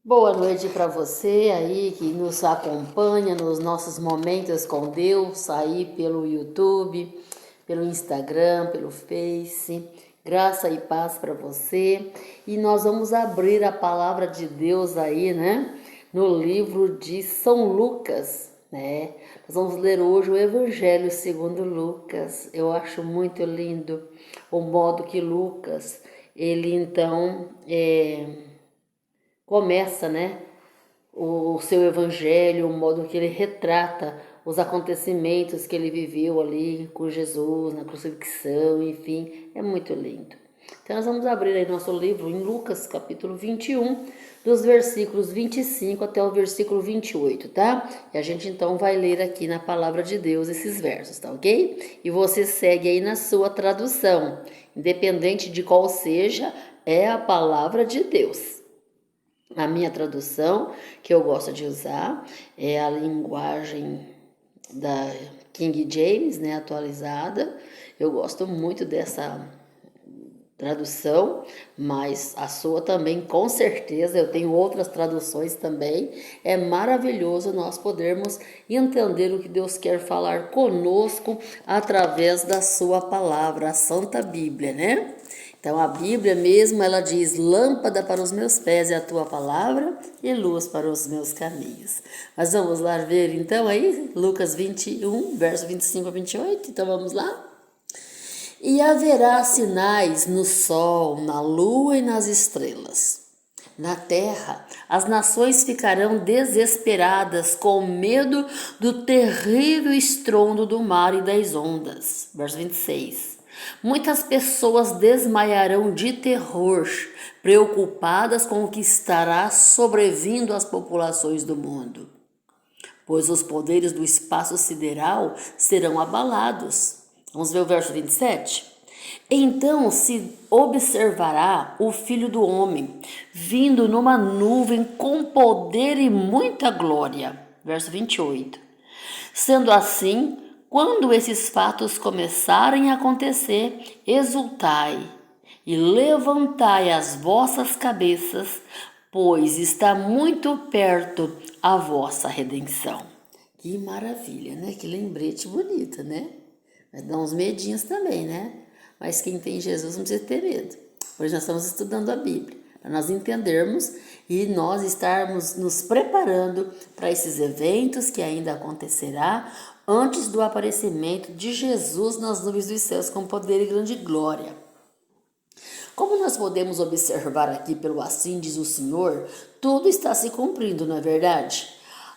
Boa noite para você aí que nos acompanha nos nossos momentos com Deus, aí pelo YouTube, pelo Instagram, pelo Face. Graça e paz para você. E nós vamos abrir a palavra de Deus aí, né? No livro de São Lucas, né? Nós vamos ler hoje o Evangelho segundo Lucas. Eu acho muito lindo o modo que Lucas, ele então começa, né, o seu evangelho, o modo que ele retrata os acontecimentos que ele viveu ali com Jesus, na crucifixão, enfim, é muito lindo. Então nós vamos abrir aí nosso livro em Lucas capítulo 21, dos versículos 25 até o versículo 28, tá? E a gente então vai ler aqui na palavra de Deus esses versos, tá ok? E você segue aí na sua tradução, independente de qual seja, é a palavra de Deus. A minha tradução, que eu gosto de usar, é a linguagem da King James, né, atualizada. Eu gosto muito dessa tradução, mas a sua também, com certeza, eu tenho outras traduções também. É maravilhoso nós podermos entender o que Deus quer falar conosco através da sua palavra, a Santa Bíblia, né? Então a Bíblia mesmo, ela diz: lâmpada para os meus pés é a tua palavra e luz para os meus caminhos. Mas vamos lá ver então aí, Lucas 21, verso 25 a 28. Então vamos lá? E haverá sinais no sol, na lua e nas estrelas. Na terra, as nações ficarão desesperadas com medo do terrível estrondo do mar e das ondas. Verso 26. Muitas pessoas desmaiarão de terror, preocupadas com o que estará sobrevindo às populações do mundo, pois os poderes do espaço sideral serão abalados. Vamos ver o verso 27? Então se observará o Filho do Homem, vindo numa nuvem com poder e muita glória. Verso 28. Sendo assim, quando esses fatos começarem a acontecer, exultai e levantai as vossas cabeças, pois está muito perto a vossa redenção. Que maravilha, né? Que lembrete bonita, né? Mas dá uns medinhos também, né? Mas quem tem Jesus não precisa ter medo. Hoje nós estamos estudando a Bíblia, para nós entendermos e nós estarmos nos preparando para esses eventos que ainda acontecerá antes do aparecimento de Jesus nas nuvens dos céus com poder e grande glória. Como nós podemos observar aqui pelo assim diz o Senhor, tudo está se cumprindo, não é verdade?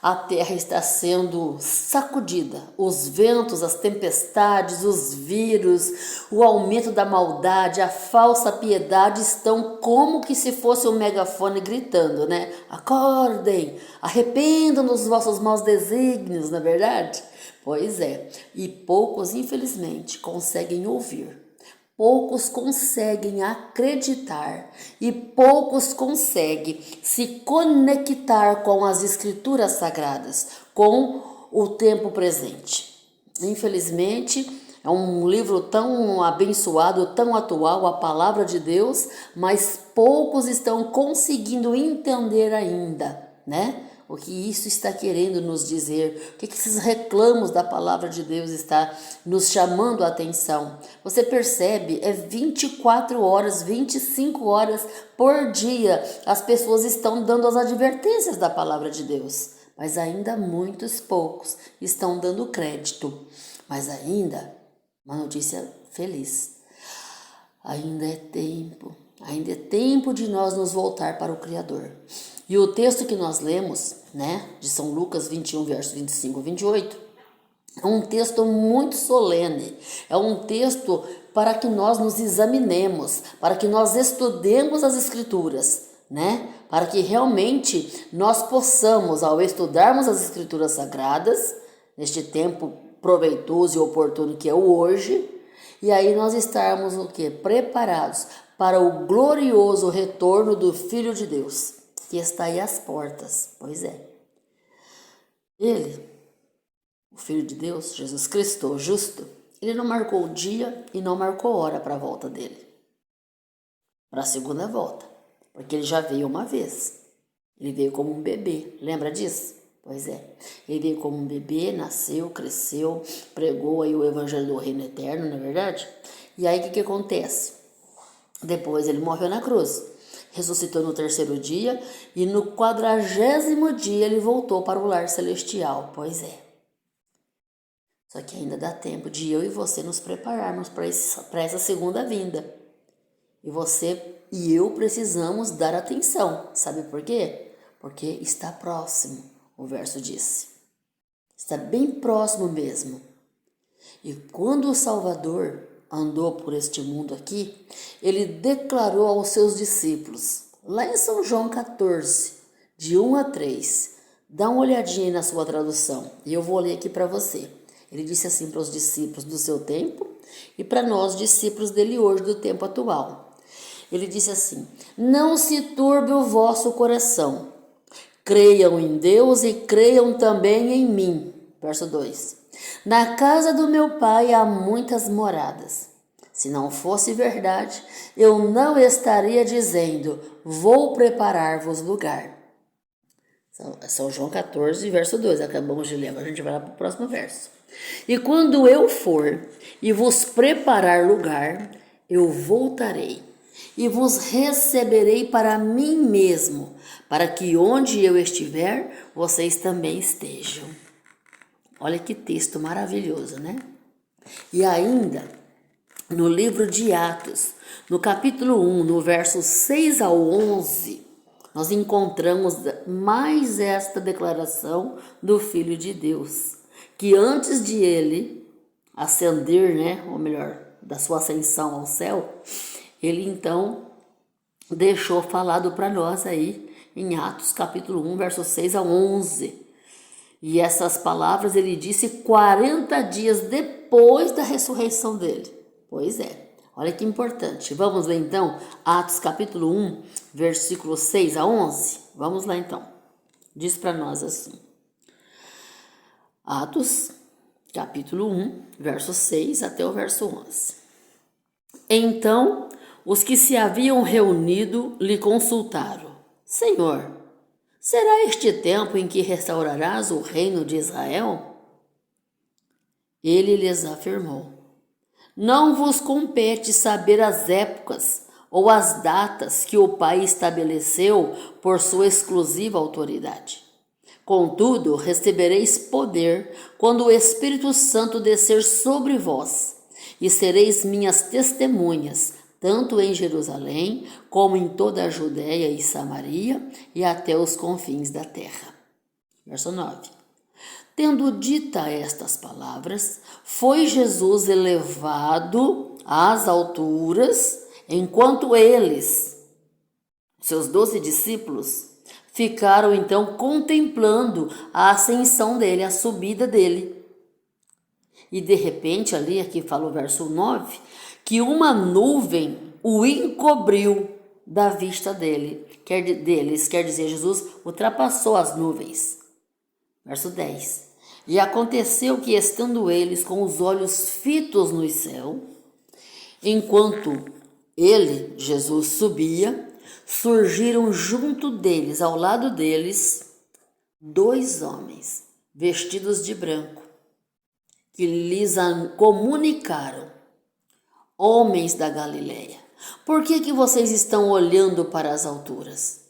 A terra está sendo sacudida, os ventos, as tempestades, os vírus, o aumento da maldade, a falsa piedade estão como que se fosse um megafone gritando, né? Acordem, arrependam dos vossos maus desígnios, não é verdade? Pois é, e poucos, infelizmente, conseguem ouvir. Poucos conseguem acreditar e poucos conseguem se conectar com as escrituras sagradas, com o tempo presente. Infelizmente, é um livro tão abençoado, tão atual, a palavra de Deus, mas poucos estão conseguindo entender ainda, né? O que isso está querendo nos dizer, o que esses reclamos da palavra de Deus está nos chamando a atenção. Você percebe, é 24 horas, 25 horas por dia, as pessoas estão dando as advertências da palavra de Deus, mas ainda muitos poucos estão dando crédito. Mas ainda, uma notícia feliz, ainda é tempo de nós nos voltar para o Criador. E o texto que nós lemos, né, de São Lucas 21, versos 25 a 28, é um texto muito solene, é um texto para que nós nos examinemos, para que nós estudemos as Escrituras, né, para que realmente nós possamos, ao estudarmos as Escrituras Sagradas, neste tempo proveitoso e oportuno que é o hoje, e aí nós estarmos o quê? Preparados para o glorioso retorno do Filho de Deus, que está aí às portas. Pois é. Ele, o Filho de Deus, Jesus Cristo, o justo, ele não marcou o dia e não marcou hora para a volta dele, para a segunda volta, porque ele já veio uma vez. Ele veio como um bebê, lembra disso? Pois é, ele veio como um bebê, nasceu, cresceu, pregou aí o evangelho do reino eterno, não é verdade? E aí o que acontece? Depois ele morreu na cruz, ressuscitou no terceiro dia e no 40º dia ele voltou para o lar celestial, pois é. Só que ainda dá tempo de eu e você nos prepararmos para essa segunda vinda. E você e eu precisamos dar atenção. Sabe por quê? Porque está próximo, o verso disse. Está bem próximo mesmo. E quando o Salvador andou por este mundo aqui, ele declarou aos seus discípulos, lá em São João 14, de 1 a 3, dá uma olhadinha aí na sua tradução, e eu vou ler aqui para você. Ele disse assim para os discípulos do seu tempo e para nós, discípulos dele hoje, do tempo atual. Ele disse assim: não se turbe o vosso coração, creiam em Deus e creiam também em mim. Verso 2. Na casa do meu pai há muitas moradas. Se não fosse verdade, eu não estaria dizendo, vou preparar-vos lugar. São João 14, verso 2. Acabamos de ler, agora a gente vai lá para o próximo verso. E quando eu for e vos preparar lugar, eu voltarei e vos receberei para mim mesmo, para que onde eu estiver, vocês também estejam. Olha que texto maravilhoso, né? E ainda, no livro de Atos, no capítulo 1, no verso 6 ao 11, nós encontramos mais esta declaração do Filho de Deus, que antes de ele ascender, né, ou melhor, da sua ascensão ao céu, ele então deixou falado para nós aí em Atos capítulo 1, verso 6 a 11. E essas palavras ele disse 40 dias depois da ressurreição dele. Pois é, olha que importante. Vamos ler então Atos capítulo 1, versículo 6 a 11? Vamos lá então. Diz para nós assim. Atos capítulo 1, verso 6 até o verso 11. Então, os que se haviam reunido lhe consultaram: Senhor, será este tempo em que restaurarás o reino de Israel? Ele lhes afirmou: não vos compete saber as épocas ou as datas que o Pai estabeleceu por sua exclusiva autoridade. Contudo, recebereis poder quando o Espírito Santo descer sobre vós, e sereis minhas testemunhas, tanto em Jerusalém, como em toda a Judéia e Samaria, e até os confins da terra. Verso 9. Tendo dita estas palavras, foi Jesus elevado às alturas, enquanto eles, seus 12 discípulos, ficaram então contemplando a ascensão dele, a subida dele. E de repente, ali, aqui fala o verso 9, que uma nuvem o encobriu da vista deles, quer dizer, Jesus ultrapassou as nuvens. Verso 10. E aconteceu que, estando eles com os olhos fitos no céu, enquanto ele, Jesus, subia, surgiram junto deles, ao lado deles, 2 homens, vestidos de branco, que lhes comunicaram: homens da Galileia, por que vocês estão olhando para as alturas?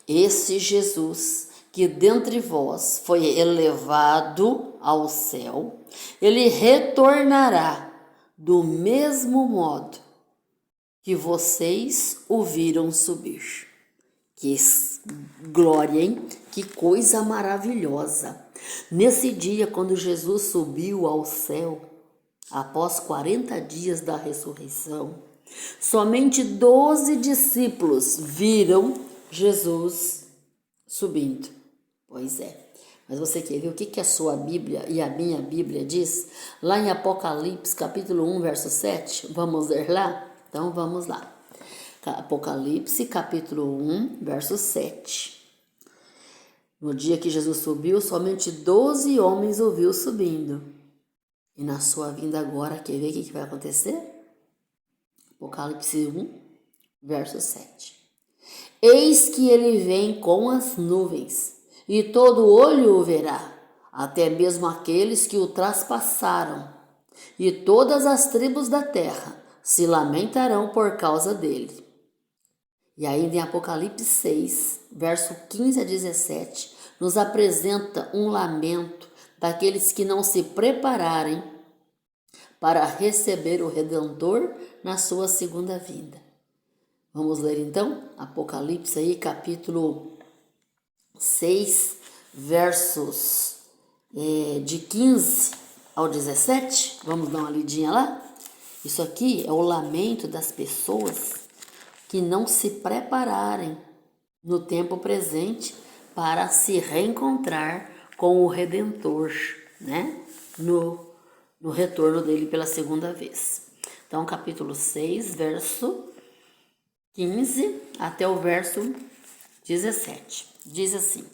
Esse Jesus, que dentre vós foi elevado ao céu, ele retornará do mesmo modo que vocês o viram subir. Que glória, hein? Que coisa maravilhosa! Nesse dia, quando Jesus subiu ao céu, após 40 dias da ressurreição, somente 12 discípulos viram Jesus subindo. Pois é. Mas você quer ver o que a sua Bíblia e a minha Bíblia diz? Lá em Apocalipse, capítulo 1, verso 7. Vamos ler lá? Então vamos lá. Apocalipse, capítulo 1, verso 7. No dia que Jesus subiu, somente 12 homens o viu subindo. E na sua vinda agora, quer ver o que vai acontecer? Apocalipse 1, verso 7. Eis que ele vem com as nuvens, e todo olho o verá, até mesmo aqueles que o traspassaram, e todas as tribos da terra se lamentarão por causa dele. E ainda em Apocalipse 6, verso 15 a 17, nos apresenta um lamento daqueles que não se prepararem para receber o Redentor na sua segunda vinda. Vamos ler então Apocalipse aí, capítulo 6, versos de 15 ao 17. Vamos dar uma lidinha lá? Isso aqui é o lamento das pessoas que não se prepararem no tempo presente para se reencontrar com o Redentor, né? No retorno dele pela segunda vez. Então, capítulo 6, verso 15 até o verso 17. Diz assim: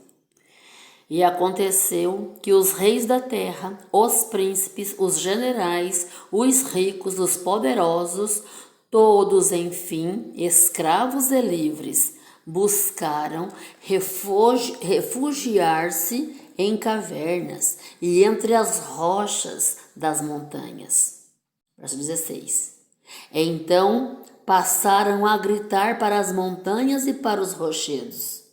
E aconteceu que os reis da terra, os príncipes, os generais, os ricos, os poderosos, todos, enfim, escravos e livres, buscaram refugiar-se em cavernas e entre as rochas das montanhas. Verso 16. Então passaram a gritar para as montanhas e para os rochedos: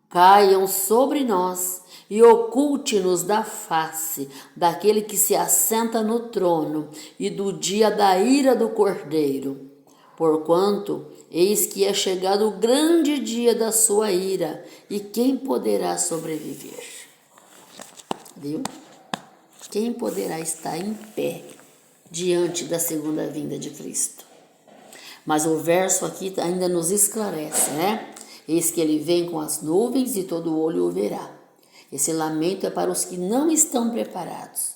Caiam sobre nós e oculte-nos da face daquele que se assenta no trono e do dia da ira do Cordeiro. Porquanto, eis que é chegado o grande dia da sua ira, e quem poderá sobreviver? Viu? Quem poderá estar em pé diante da segunda vinda de Cristo? Mas o verso aqui ainda nos esclarece, né? Eis que ele vem com as nuvens e todo olho o verá. Esse lamento é para os que não estão preparados.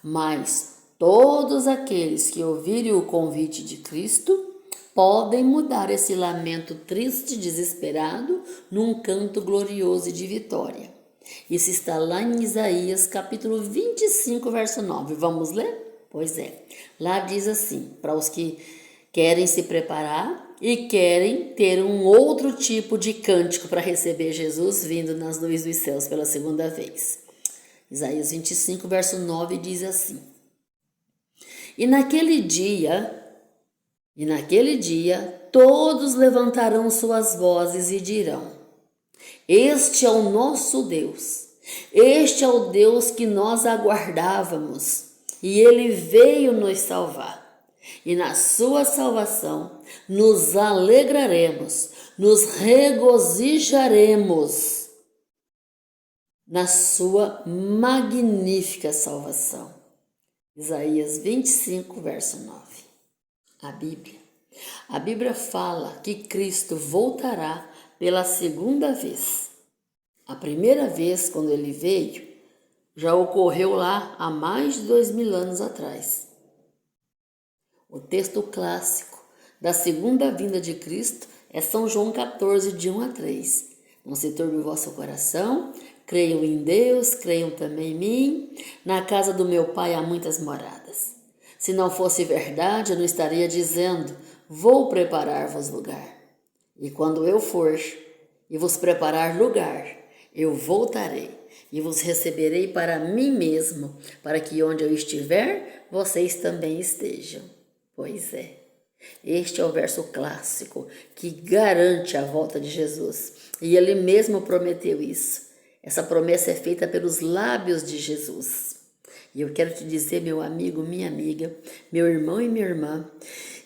Mas todos aqueles que ouvirem o convite de Cristo podem mudar esse lamento triste e desesperado num canto glorioso e de vitória. Isso está lá em Isaías capítulo 25, verso 9. Vamos ler? Pois é. Lá diz assim, para os que querem se preparar e querem ter um outro tipo de cântico para receber Jesus vindo nas nuvens dos céus pela segunda vez. Isaías 25, verso 9 diz assim: E naquele dia, todos levantarão suas vozes e dirão: Este é o nosso Deus, este é o Deus que nós aguardávamos, e ele veio nos salvar. E na sua salvação nos alegraremos, nos regozijaremos na sua magnífica salvação. Isaías 25, verso 9. A Bíblia fala que Cristo voltará pela segunda vez. A primeira vez, quando ele veio, já ocorreu lá há mais de 2000 anos atrás. O texto clássico da segunda vinda de Cristo é São João 14, de 1 a 3. Não se turbe o vosso coração, creiam em Deus, creiam também em mim. Na casa do meu Pai há muitas moradas. Se não fosse verdade, eu não estaria dizendo: vou preparar-vos lugar. E quando eu for e vos preparar lugar, eu voltarei e vos receberei para mim mesmo, para que onde eu estiver, vocês também estejam. Pois é, este é o verso clássico que garante a volta de Jesus. E ele mesmo prometeu isso. Essa promessa é feita pelos lábios de Jesus. E eu quero te dizer, meu amigo, minha amiga, meu irmão e minha irmã,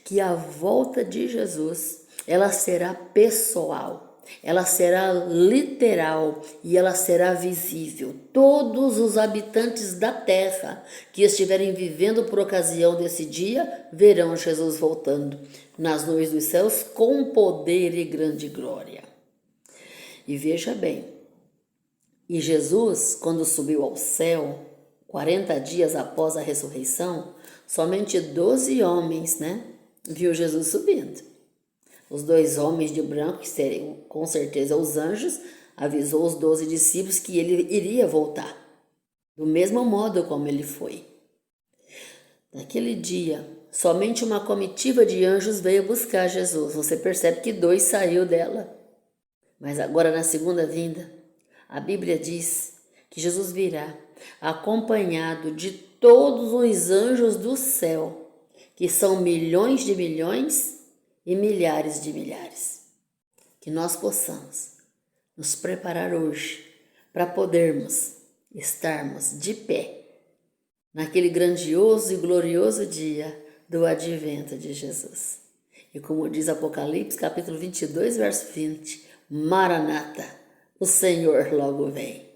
que a volta de Jesus, ela será pessoal. Ela será literal e ela será visível. Todos os habitantes da terra que estiverem vivendo por ocasião desse dia verão Jesus voltando nas nuvens dos céus com poder e grande glória. E veja bem, e Jesus, quando subiu ao céu, 40 dias após a ressurreição, somente 12 homens, viu Jesus subindo. Os 2 homens de branco, que seriam com certeza os anjos, avisou os 12 discípulos que ele iria voltar, do mesmo modo como ele foi. Naquele dia, somente uma comitiva de anjos veio buscar Jesus. Você percebe que 2 saiu dela. Mas agora na segunda vinda, a Bíblia diz que Jesus virá acompanhado de todos os anjos do céu, que são milhões de milhões e milhares de milhares. Que nós possamos nos preparar hoje para podermos estarmos de pé naquele grandioso e glorioso dia do advento de Jesus. E como diz Apocalipse, capítulo 22, verso 20, Maranata, o Senhor logo vem.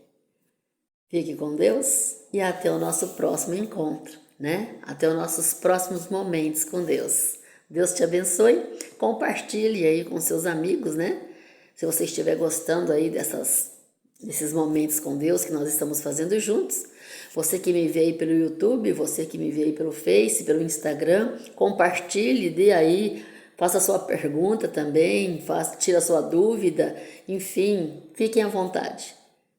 Fique com Deus e até o nosso próximo encontro, né? Até os nossos próximos momentos com Deus. Deus te abençoe, compartilhe aí com seus amigos, né? Se você estiver gostando aí desses momentos com Deus que nós estamos fazendo juntos, você que me vê aí pelo YouTube, você que me vê aí pelo Face, pelo Instagram, compartilhe, dê aí, faça a sua pergunta também, tira a sua dúvida, enfim, fiquem à vontade.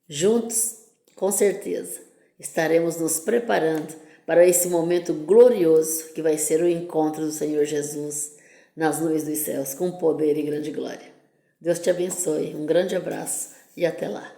Juntos, com certeza, estaremos nos preparando para esse momento glorioso que vai ser o encontro do Senhor Jesus nas nuvens dos céus, com poder e grande glória. Deus te abençoe, um grande abraço e até lá.